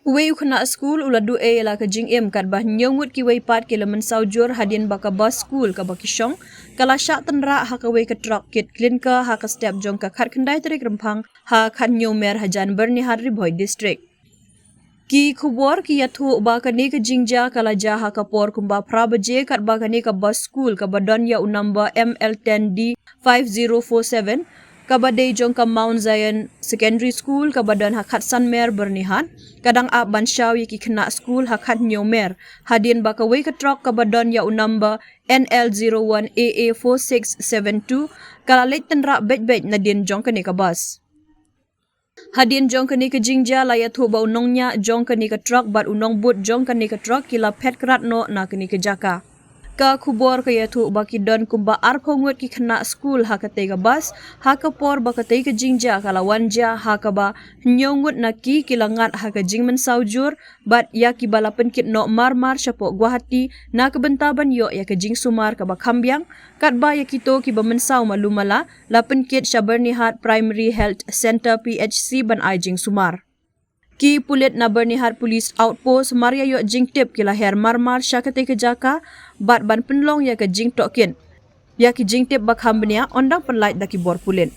Uwei khynnah skul uladu la ka jing em kat bah ngut ki wei pat ki laman saujur hadin baka bus skul ka bakishong kala syak tynrah ha ka wei ka trok kit clean ka ha ka step jong ka khat khandai tarik rempang ha khat nyomer hajan berni hadri boy district ki khubor ki yathu ba ka ne ka jingja kala ja ha ka por kumba prabaje kat ba ka ne ka bus skul ka badon ya number ML10D 5047 kabadai jong ka Mount Zion Secondary School kabadan hakat sanmer bernihan kadang a banshaw ki khynnah school hakat nyomer hadin bakawai ka trok kabadon ya number NL01AA4672 kalalait tynrah bet nadin jong ka ne ka bus hadin jong ka ne ka jingja layat hu ba unongnya jong ka ne ka trok bat unong but jong ka ne ka trok kila pet krat no na ka ne ka jaka ka khubor ka yathu baki don kumba arko ngut ki khynnah school ha ka tega bus ha ka por ba ka tega jingja kala wanja ha ka ba nyongut na ki kilangat ha ka jingmen saujur bat ya ki balapen kit no marmar chapo Guwahati na ka bentaban yo ya ka jing sumar ka ba kambyang kat ba ya kito ki ba mynsaw malumala lapen kit Shabernihat Primary Health Center PHC ban ai jing sumar ki pulit na Bernihat Police Outpost Maria yo jing tip kila her marmar syakate ke jaka bat ban penlong ya ke jing tokin ya ki jing tip bakham benia ondang penlait daki bor pulit